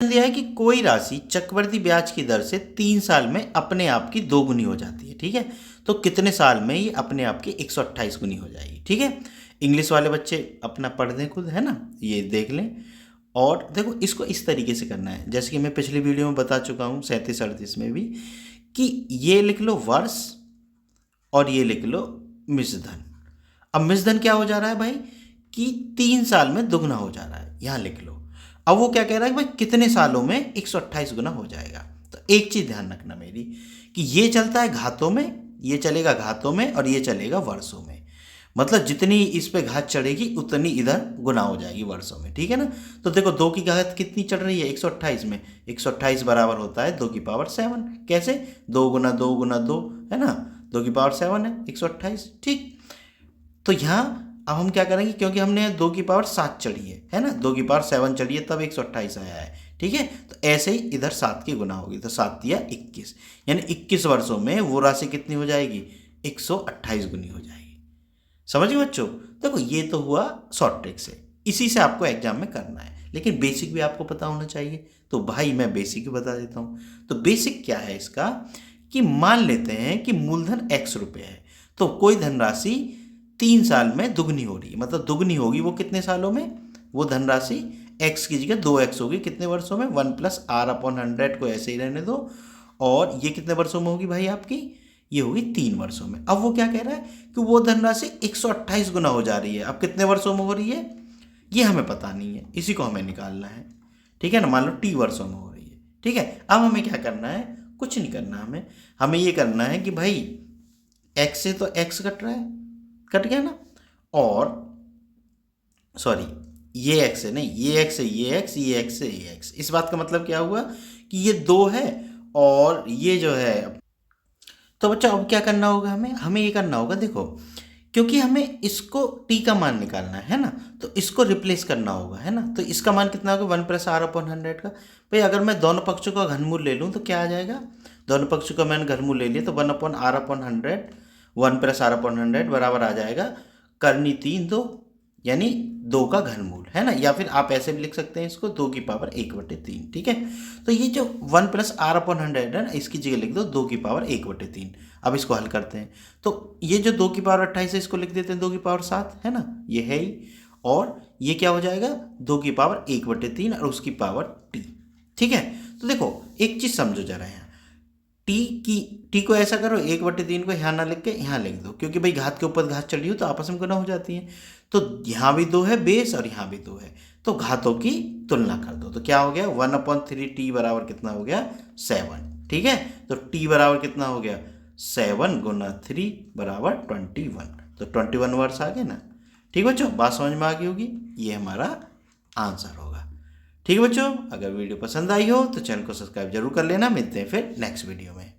दिया है कि कोई राशि चक्रवृद्धि ब्याज की दर से 3 साल में अपने आप की 2 गुनी हो जाती है। ठीक है, तो कितने साल में ये अपने आप की 128 गुनी हो जाएगी। ठीक है, इंग्लिश वाले बच्चे अपना पढ़ दें खुद, है ना, ये देख लें। और देखो इसको इस तरीके से करना है जैसे कि मैं पिछली वीडियो में बता चुका हूँ 37-38 में भी, कि ये लिख लो वर्ष और ये लिख लो मिश्रधन। अब मिश्रधन क्या हो जा रहा है भाई, कि 3 साल में दुगना हो जा रहा है, यहाँ लिख लो। अब वो क्या कह रहा है कि भाई कितने सालों में 128 गुना हो जाएगा। तो एक चीज ध्यान रखना मेरी, कि ये चलता है घातों में, ये चलेगा घातों में और ये चलेगा वर्षों में। मतलब जितनी इस पे घात चढ़ेगी उतनी इधर गुना हो जाएगी वर्षों में। ठीक है ना, तो देखो 2 की घात कितनी चढ़ रही है 128 में, 128 बराबर होता है 2 की पावर 7। कैसे, 2 गुना 2 गुना 2, है ना, 2 की पावर 7 है 128। ठीक, तो यहाँ अब हम क्या करेंगे, क्योंकि हमने 2 की पावर 7 चढ़ी है ना, 2 की पावर 7 चढ़ी है तब 128 आया है। ठीक है, तो ऐसे ही इधर 7 की गुना होगी, तो 7 या 21, यानी 21 वर्षों में वो राशि कितनी हो जाएगी, 128 गुनी हो जाएगी। समझ गए बच्चों। देखो ये तो हुआ शॉर्ट ट्रिक से, इसी से आपको एग्जाम में करना है, लेकिन बेसिक भी आपको पता होना चाहिए। तो भाई मैं बेसिक भी बता देता हूँ। तो बेसिक क्या है इसका, कि मान लेते हैं कि मूलधन x रुपये है, तो कोई धनराशि 3 साल में दुगनी हो रही है, मतलब दुगनी होगी वो कितने सालों में, वो धनराशि x की जगह 2x होगी कितने वर्षों में, 1 + r/100 को ऐसे ही रहने दो। और ये कितने वर्षों में होगी भाई आपकी, ये होगी 3 वर्षों में। अब वो क्या कह रहा है कि वो धनराशि 128 गुना हो जा रही है। अब कितने वर्षों में हो रही है ये हमें पता नहीं है, इसी को हमें निकालना है। ठीक है ना, मान लो t वर्षों में हो रही है। ठीक है, अब हमें क्या करना है, कुछ नहीं करना, हमें ये करना है कि भाई x से तो x कट रहा है, कट गया ना, और सॉरी ये x है नहीं, ये x है, ये x, ये x है, ये x। इस बात का मतलब क्या हुआ कि ये 2 है और ये जो है। तो बच्चा अब क्या करना होगा, हमें ये करना होगा, देखो क्योंकि हमें इसको t का मान निकालना है ना, तो इसको रिप्लेस करना होगा, है ना। तो इसका मान कितना होगा, 1 + r/100 का। भाई अगर मैं दोनों पक्षों का घनमूल ले लूँ तो क्या आ जाएगा, दोनों पक्षों का मैंने घनमूल ले लिया तो 1/r/100, 1 + r/100 बराबर आ जाएगा करनी 3 2, यानी 2 का घनमूल, है ना। या फिर आप ऐसे भी लिख सकते हैं इसको 2 की पावर 1/3। ठीक है, तो ये जो 1 + r/100 है ना, इसकी जगह लिख दो 2 की पावर 1/3। अब इसको हल करते हैं, तो ये जो 2 की पावर 28 है इसको लिख देते हैं 2 की पावर 7, है ना, ये है ही। और ये क्या हो जाएगा, 2 की पावर 1/3 और उसकी पावर t। ठीक है, तो देखो एक चीज समझो जरा, यहाँ टी को ऐसा करो 1/3 को यहाँ ना लिख के यहाँ लिख दो, क्योंकि भाई घात के ऊपर घात चढ़ी हो तो आपस में गुना हो जाती है। तो यहाँ भी 2 है बेस और यहाँ भी 2 है, तो घातों की तुलना कर दो, तो क्या हो गया 1/3t बराबर कितना हो गया 7। ठीक है, तो t बराबर कितना हो गया 7 × 3 बराबर 21, तो 21 वर्ष आ गए ना। ठीक बच्चों, बात समझ में आ गई होगी, ये हमारा आंसर होगा। ठीक है बच्चों, अगर वीडियो पसंद आई हो तो चैनल को सब्सक्राइब जरूर कर लेना। मिलते हैं फिर नेक्स्ट वीडियो में।